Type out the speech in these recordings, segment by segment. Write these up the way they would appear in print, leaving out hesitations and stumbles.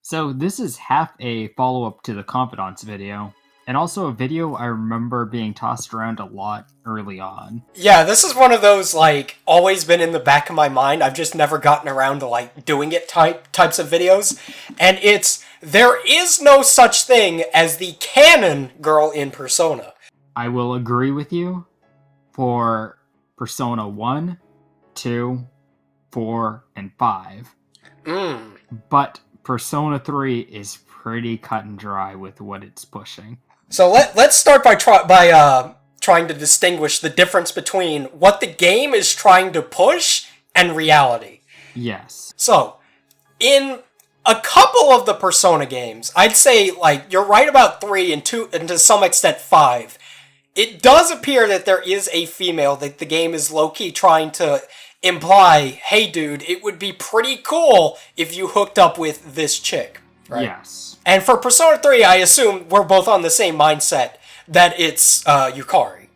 So this is half a follow-up to the confidants video, and also a video I remember being tossed around a lot early on. Yeah, this is one of those, always been in the back of my mind. I've just never gotten around to, doing it types of videos. And it's, there is no such thing as the canon girl in Persona. I will agree with you for Persona 1, 2, 4, and 5. But Persona 3 is pretty cut and dry with what it's pushing. So let's start by trying to distinguish the difference between what the game is trying to push and reality. Yes. So, in a couple of the Persona games, I'd say, you're right about 3 and 2, and to some extent 5. It does appear that there is a female that the game is low-key trying to imply, hey dude, it would be pretty cool if you hooked up with this chick, right? Yes. And for Persona 3, I assume we're both on the same mindset that it's Yukari.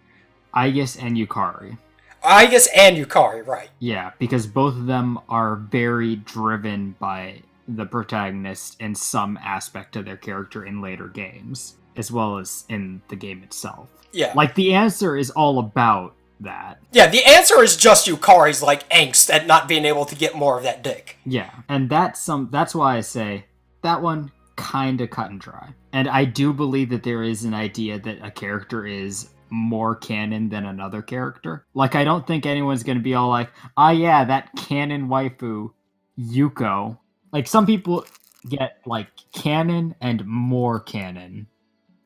Aegis and Yukari. Aegis and Yukari, right. Yeah, because both of them are very driven by the protagonist in some aspect of their character in later games, as well as in the game itself. Yeah. The answer is all about that. Yeah, the answer is just Yukari's, angst at not being able to get more of that dick. Yeah, and that's why I say that one kinda cut and dry. And I do believe that there is an idea that a character is more canon than another character. I don't think anyone's gonna be all like, yeah, that canon waifu, Yuko. Some people get, canon and more canon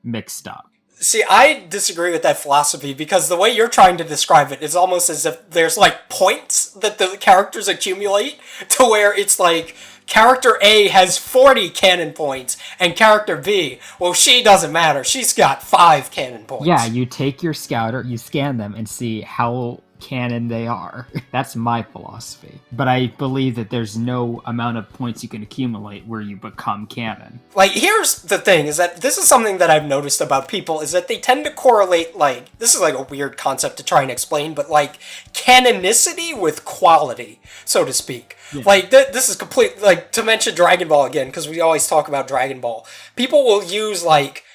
mixed up. See, I disagree with that philosophy because the way you're trying to describe it is almost as if there's, points that the characters accumulate to where it's character A has 40 canon points, and character B, well, she doesn't matter. She's got 5 canon points. Yeah, you take your scouter, you scan them, and see how canon they are. That's my philosophy. But I believe that there's no amount of points you can accumulate where you become canon. Here's the thing, is that this is something that I've noticed about people, is that they tend to correlate, this is a weird concept to try and explain, but canonicity with quality, so to speak. Yeah. This is complete, to mention Dragon Ball again, because we always talk about Dragon Ball. People will use,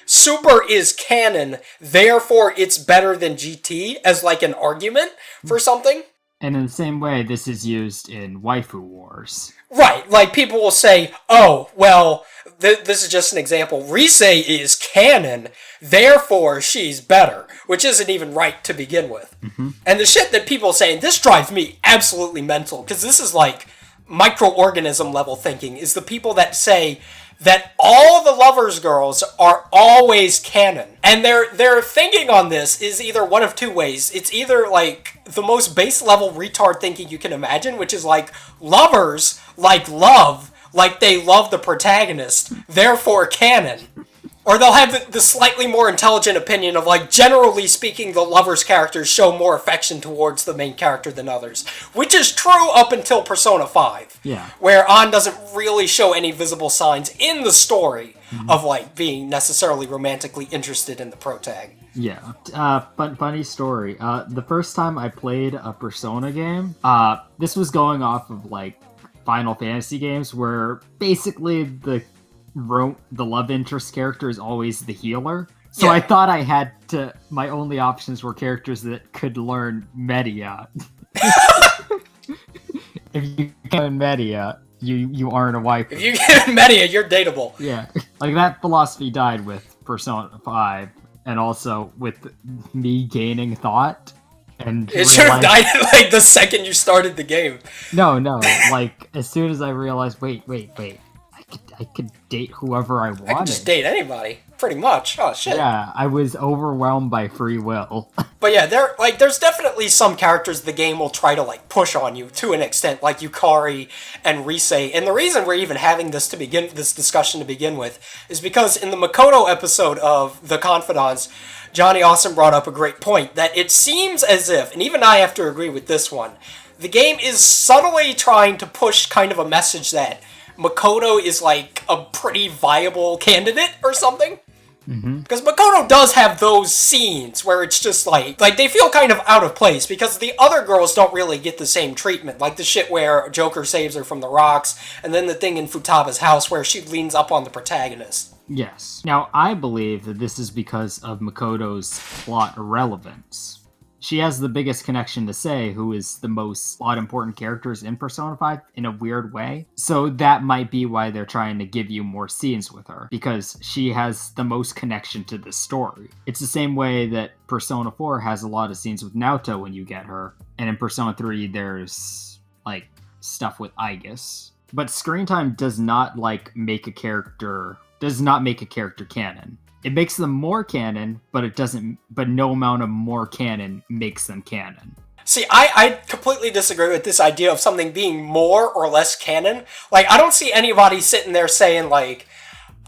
Super is canon, therefore it's better than GT as, an argument for something. And in the same way, this is used in waifu wars. Right, people will say, oh, well, this is just an example. Rise is canon, therefore she's better, which isn't even right to begin with. Mm-hmm. And the shit that people say, and this drives me absolutely mental, because this is microorganism level thinking, is the people that say that all the lovers girls are always canon. And their thinking on this is either one of two ways. It's either the most base level retard thinking you can imagine, which is lovers love, they love the protagonist, therefore canon. Or they'll have the slightly more intelligent opinion of, generally speaking, the lover's characters show more affection towards the main character than others. Which is true up until Persona 5. Yeah. Where An doesn't really show any visible signs in the story of, being necessarily romantically interested in the protag. Yeah. But funny story. The first time I played a Persona game, this was going off of, Final Fantasy games, where basically the love interest character is always the healer. So yeah. I thought my only options were characters that could learn Media. If you can Media, you aren't a wife. If you get Media, you're dateable. Yeah. That philosophy died with Persona 5, and also with me gaining thought. And it should have died the second you started the game. No. As soon as I realized, wait. I could date whoever I wanted. I could just date anybody, pretty much. Oh, shit. Yeah, I was overwhelmed by free will. But yeah, there's definitely some characters the game will try to, push on you to an extent, like Yukari and Rise. And the reason we're even having this discussion to begin with is because in the Makoto episode of The Confidants, Johnny Awesome brought up a great point, that it seems as if, and even I have to agree with this one, the game is subtly trying to push kind of a message that Makoto is a pretty viable candidate or something. Because Makoto does have those scenes where it's just like they feel kind of out of place because the other girls don't really get the same treatment. Like the shit where Joker saves her from the rocks, and then the thing in Futaba's house where she leans up on the protagonist. Yes. Now, I believe that this is because of Makoto's plot irrelevance. She has the biggest connection to Sei, who is the most plot-important characters in Persona 5 in a weird way. So that might be why they're trying to give you more scenes with her, because she has the most connection to the story. It's the same way that Persona 4 has a lot of scenes with Naoto when you get her, and in Persona 3 there's, like, stuff with Aigis. But screen time does not, like, make a character canon. It makes them more canon, but no amount of more canon makes them canon. See, I completely disagree with this idea of something being more or less canon. Like, I don't see anybody sitting there saying, like,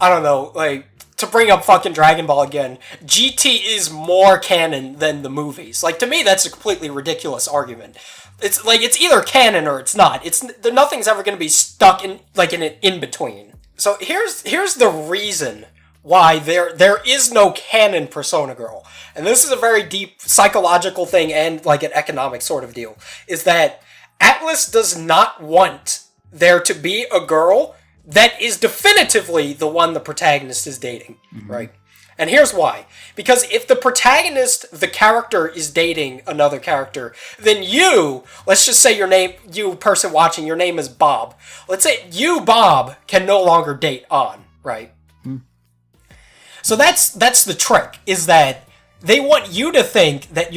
I don't know, like, to bring up fucking Dragon Ball again, GT is more canon than the movies. Like, to me, that's a completely ridiculous argument. It's, like, it's either canon or it's not. Nothing's ever going to be stuck in, like, in an in-between. So here's the reason why there is no canon Persona Girl. And this is a very deep psychological thing and like an economic sort of deal. Is that Atlas does not want there to be a girl that is definitively the one the protagonist is dating. Right? And here's why. Because if the protagonist, the character, is dating another character, then let's just say you person watching, your name is Bob. Let's say you, Bob, can no longer date On, right? So that's the trick, is that they want you to think that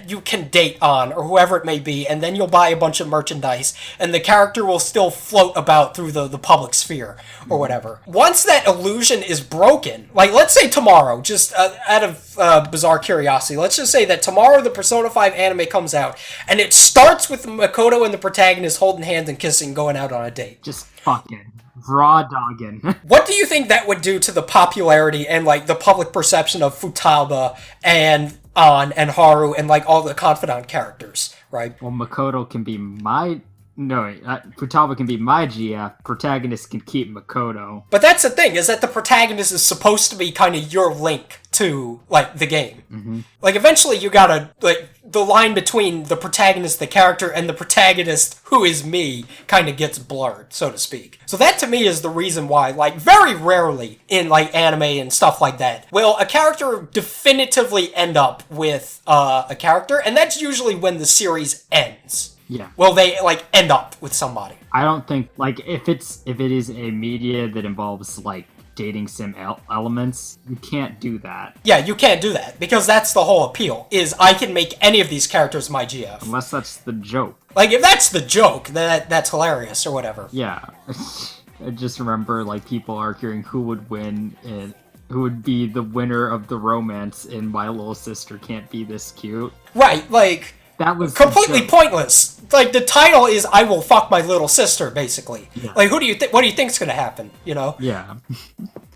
you can date On, or whoever it may be, and then you'll buy a bunch of merchandise, and the character will still float about through the public sphere, or whatever. Once that illusion is broken, like, let's say tomorrow, just out of bizarre curiosity, let's just say that tomorrow the Persona 5 anime comes out, and it starts with Makoto and the protagonist holding hands and kissing, going out on a date. Just fucking raw dogging. What do you think that would do to the popularity and, like, the public perception of Futaba and An and Haru and, like, all the confidant characters, right? Well, Makoto can be Futaba can be my GF, protagonist can keep Makoto. But that's the thing, is that the protagonist is supposed to be kind of your link to, like, the game. Like, eventually you gotta, like, the line between the protagonist, the character, and the protagonist, who is me, kind of gets blurred, so to speak. So that, to me, is the reason why, like, very rarely in, like, anime and stuff like that, will a character definitively end up with a character, and that's usually when the series ends. Yeah. Will they, like, end up with somebody? I don't think, like, if it is a media that involves, like, dating sim elements, you can't do that. Yeah, you can't do that, because that's the whole appeal, is I can make any of these characters my GF. Unless that's the joke. Like, if that's the joke, that's hilarious, or whatever. Yeah. I just remember, like, people arguing who would win and who would be the winner of the romance in My Little Sister Can't Be This Cute. Right, like, that was completely pointless. Like, the title is I Will Fuck My Little Sister, basically. Yeah. Like, what do you think's gonna happen, you know? Yeah.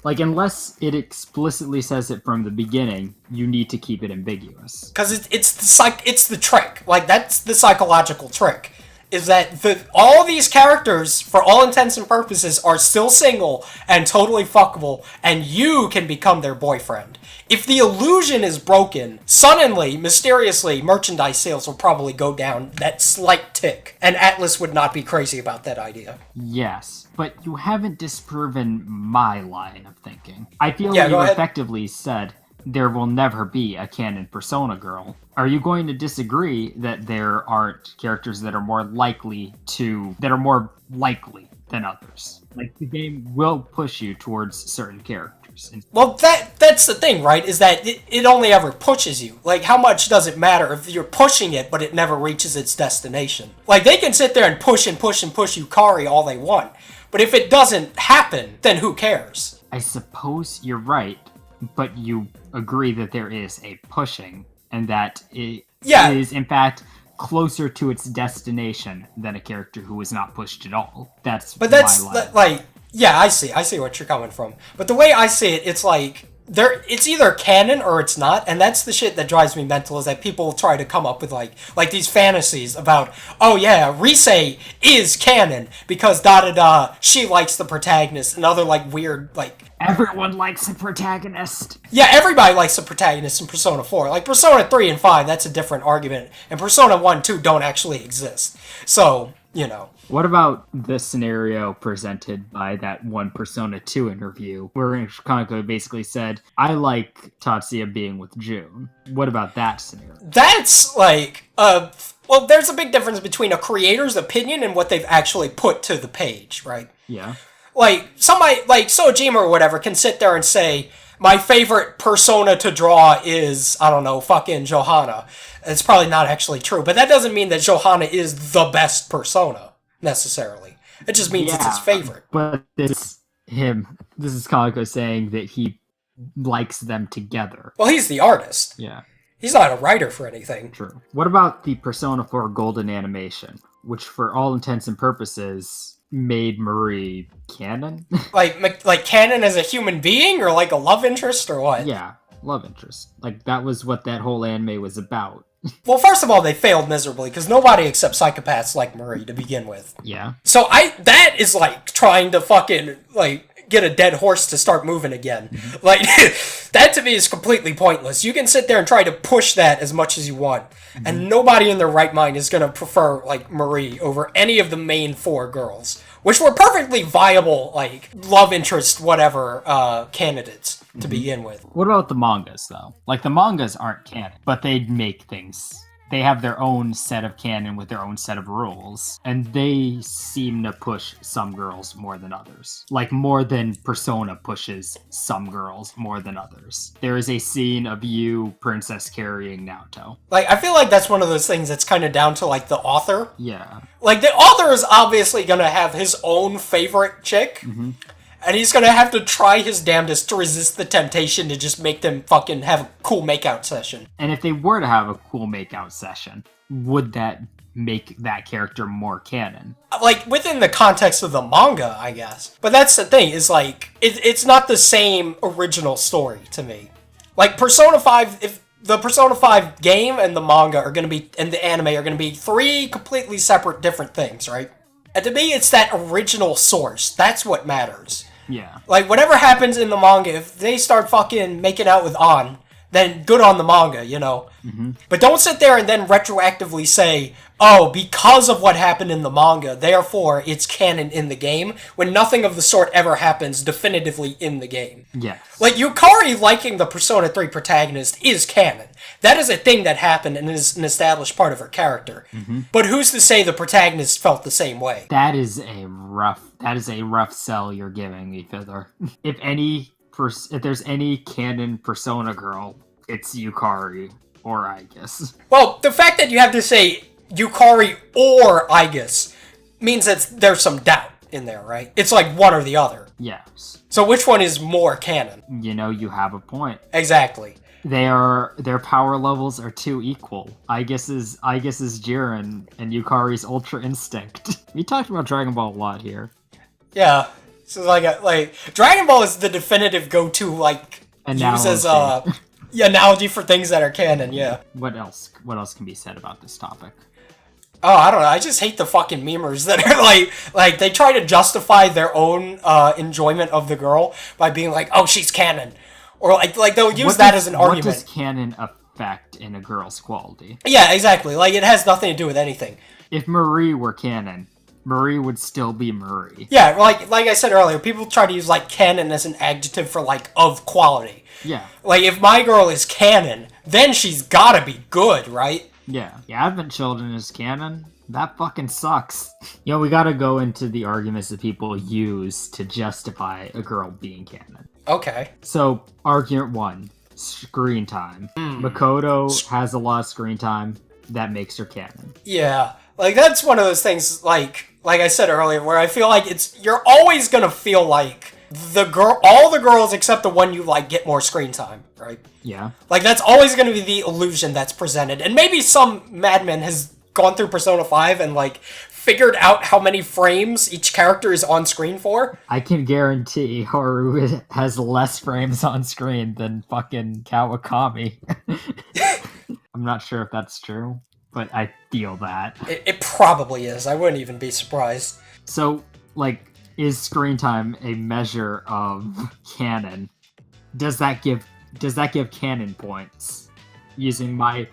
Like, unless it explicitly says it from the beginning, you need to keep it ambiguous. Because it's the trick. Like, that's the psychological trick. Is that all these characters, for all intents and purposes, are still single and totally fuckable, and you can become their boyfriend. If the illusion is broken, suddenly, mysteriously, merchandise sales will probably go down that slight tick, and Atlas would not be crazy about that idea. Yes, but you haven't disproven my line of thinking. I feel you effectively said there will never be a canon Persona Girl. Are you going to disagree that there aren't characters that are more likely than others? Like, the game will push you towards certain characters. Well, that's the thing, right? Is that it only ever pushes you. Like, how much does it matter if you're pushing it, but it never reaches its destination? Like, they can sit there and push Yukari all they want, but if it doesn't happen, then who cares? I suppose you're right, but you agree that there is a pushing, and that it is, in fact, closer to its destination than a character who is not pushed at all. That's my line. Like, yeah, I see what you're coming from. But the way I see it, it's like, it's either canon or it's not, and that's the shit that drives me mental, is that people try to come up with like these fantasies about, oh yeah, Rise is canon because da-da-da, she likes the protagonist, and other like weird like... Everyone likes a protagonist. Yeah, everybody likes the protagonist in Persona 4. Like Persona 3 and 5, that's a different argument, and Persona 1 and 2 don't actually exist. So, you know. What about the scenario presented by that one Persona 2 interview where Kaneko basically said, I like Tatsuya being with June? What about that scenario? That's like, well, there's a big difference between a creator's opinion and what they've actually put to the page, right? Yeah. Like, somebody, like Sojima or whatever, can sit there and say, my favorite Persona to draw is, I don't know, fucking Johanna. It's probably not actually true, but that doesn't mean that Johanna is the best Persona, necessarily. It just means it's his favorite. But this is Kaneko saying that he likes them together. Well, he's the artist. Yeah. He's not a writer for anything. True. What about the Persona 4 Golden animation, which for all intents and purposes made Marie canon? like canon as a human being, or like a love interest, or what? Yeah, love interest. Like, that was what that whole anime was about. Well, first of all, they failed miserably, because nobody accepts psychopaths like Marie to begin with. Yeah. So that is like trying to fucking, like, get a dead horse to start moving again. Mm-hmm. Like, that to me is completely pointless. You can sit there and try to push that as much as you want, mm-hmm. and nobody in their right mind is going to prefer, like, Marie over any of the main 4 girls, which were perfectly viable, like, love interest, whatever, candidates to mm-hmm. begin with. What about the mangas, though? Like, the mangas aren't canon, but they make things... They have their own set of canon with their own set of rules, and they seem to push some girls more than others. Like, more than Persona pushes some girls more than others. There is a scene of you, Princess, carrying Naoto. Like, I feel like that's one of those things that's kind of down to, like, the author. Yeah. Like, the author is obviously gonna have his own favorite chick, mm-hmm. and he's gonna have to try his damnedest to resist the temptation to just make them fucking have a cool makeout session. And if they were to have a cool makeout session, would that make that character more canon? Like, within the context of the manga, I guess. But that's the thing, is like, it's not the same original story to me. Like, Persona 5, if the Persona 5 game and the manga are gonna be, and the anime are gonna be 3 completely separate different things, right? And to me, it's that original source. That's what matters. Yeah. Like, whatever happens in the manga, if they start fucking making out with An, then good on the manga, you know? Mm-hmm. But don't sit there and then retroactively say, oh, because of what happened in the manga, therefore it's canon in the game, when nothing of the sort ever happens definitively in the game. Yeah. Like, Yukari liking the Persona 3 protagonist is canon. That is a thing that happened and is an established part of her character. Mm-hmm. But who's to say the protagonist felt the same way? That is a rough sell you're giving me, Fither. If there's any canon Persona girl, it's Yukari or Aigis. Well, the fact that you have to say Yukari or Aigis means that there's some doubt in there, right? It's like one or the other. Yes. So which one is more canon? You know, you have a point. Exactly. Their power levels are too equal. Aigis is Jiren and Yukari's Ultra Instinct. We talked about Dragon Ball a lot here. Yeah. So like Dragon Ball is the definitive go-to, like, analogy. Use as analogy for things that are canon, yeah. What else can be said about this topic? Oh, I don't know. I just hate the fucking memers that are like they try to justify their own enjoyment of the girl by being like, oh, she's canon. Or like they'll use that as an argument. What does canon affect in a girl's quality? Yeah, exactly. Like, it has nothing to do with anything. If Marie were canon, Marie would still be Marie. Yeah, like I said earlier, people try to use, like, canon as an adjective for, like, of quality. Yeah. Like, if my girl is canon, then she's gotta be good, right? Yeah. Advent Children is canon. That fucking sucks. You know, we gotta go into the arguments that people use to justify a girl being canon. Okay. So, argument 1, screen time. Makoto has a lot of screen time. That makes her canon. Yeah. Like, that's one of those things, like I said earlier, where I feel like you're always gonna feel like all the girls except the one you like get more screen time, right? Yeah. Like, that's always gonna be the illusion that's presented. And maybe some madman has gone through Persona 5 and, like, figured out how many frames each character is on screen for? I can guarantee Haru has less frames on screen than fucking Kawakami. I'm not sure if that's true, but I feel that. It probably is. I wouldn't even be surprised. So, like, is screen time a measure of canon? Does that give canon points? Using my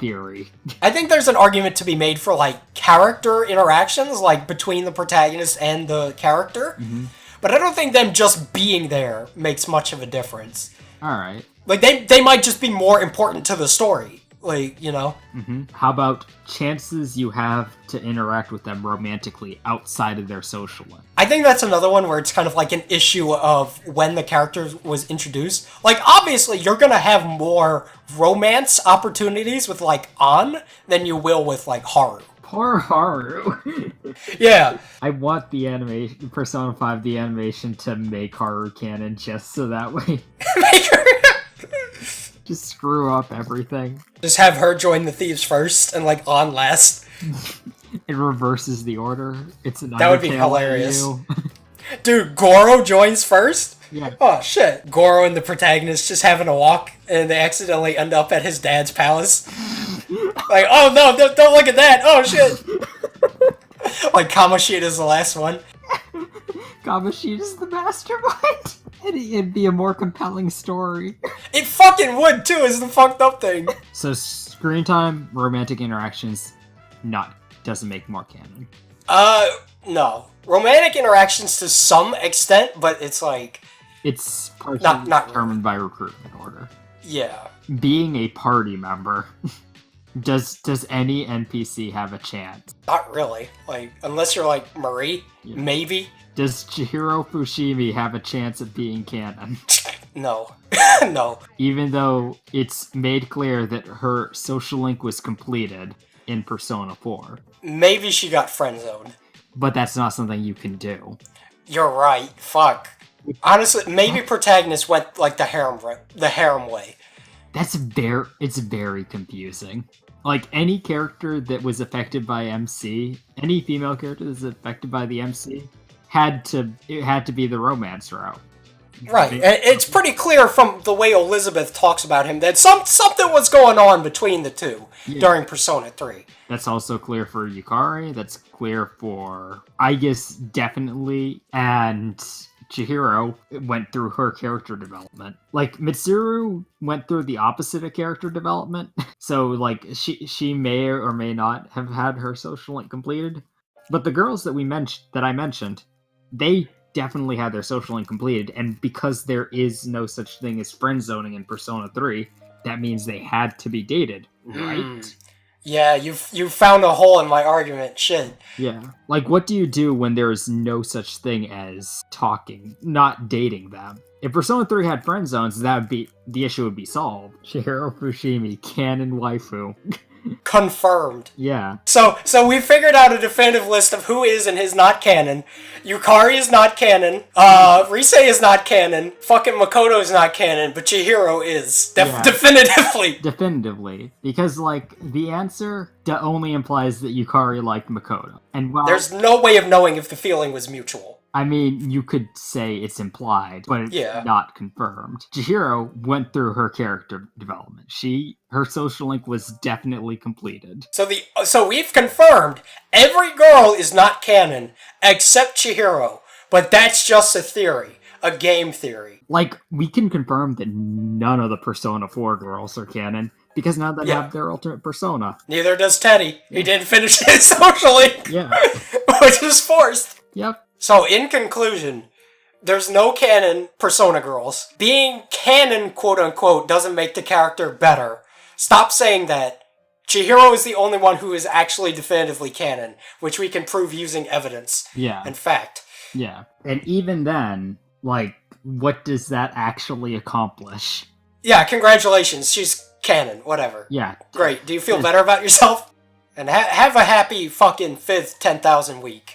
theory. I think there's an argument to be made for, like, character interactions, like, between the protagonist and the character. Mm-hmm. But I don't think them just being there makes much of a difference. Alright. Like, they might just be more important to the story. Like, you know? Mm-hmm. How about chances you have to interact with them romantically outside of their social life? I think that's another one where it's kind of like an issue of when the character was introduced. Like, obviously, you're gonna have more romance opportunities with, like, An than you will with, like, Haru. Poor Haru. Yeah. I want the animation, Persona 5, the animation to make Haru canon just so that way. Make her... Just screw up everything. Just have her join the thieves first and, like, An last. It reverses the order. It's an That would be Undertale hilarious. AU. Dude, Goro joins first? Yeah. Oh, shit. Goro and the protagonist just having a walk, and they accidentally end up at his dad's palace. Like, oh no, don't look at that! Oh, shit! Like, Kamoshida's the last one. Kamoshida's the mastermind. It'd be a more compelling story. It fucking would, too, is the fucked up thing. So, screen time, romantic interactions, doesn't make more canon. No. Romantic interactions to some extent, but it's like... It's partially not determined by recruitment order. Yeah. Being a party member, does any NPC have a chance? Not really. Like, unless you're like Marie, maybe. Does Chihiro Fushimi have a chance of being canon? No. No. Even though it's made clear that her social link was completed in Persona 4. Maybe she got friend-zoned. But that's not something you can do. You're right. Fuck. Honestly, maybe protagonist went like the harem way. It's very confusing. Like, any character that was affected by MC, any female character that's affected by the MC, it had to be the romance route. Right. And it's pretty clear from the way Elizabeth talks about him that something was going on between the two during Persona 3. That's also clear for Yukari. That's clear for Aigis, definitely. And Chihiro went through her character development. Like, Mitsuru went through the opposite of character development. So, like, she may or may not have had her social link completed. But the girls that I mentioned, they definitely had their social link completed. And because there is no such thing as friend zoning in Persona 3, that means they had to be dated, right? Yeah, you found a hole in my argument. Shit. Yeah. Like, what do you do when there is no such thing as not dating them? If Persona 3 had friend zones, the issue would be solved. Chihiro Fushimi, canon waifu. Confirmed. Yeah. So we figured out a definitive list of who is and is not canon. Yukari is not canon. Rise is not canon. Fucking Makoto is not canon, but Chihiro is. Definitively. Definitively. Because, like, the answer only implies that Yukari liked Makoto. And there's no way of knowing if the feeling was mutual. I mean, you could say it's implied, but it's not confirmed. Chihiro went through her character development. Her social link was definitely completed. So we've confirmed every girl is not canon except Chihiro, but that's just a theory, a game theory. Like, we can confirm that none of the Persona 4 girls are canon because none of them have their ultimate persona. Neither does Teddy. He didn't finish his social link. Yeah. Which is forced. Yep. So, in conclusion, there's no canon Persona girls. Being canon, quote-unquote, doesn't make the character better. Stop saying that. Chihiro is the only one who is actually definitively canon, which we can prove using evidence. Yeah. And fact. Yeah. And even then, like, what does that actually accomplish? Yeah, congratulations. She's canon. Whatever. Yeah. Great. Do you feel better about yourself? And have a happy fucking 5th 10,000 week.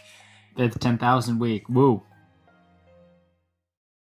5th 10,000 week. Woo.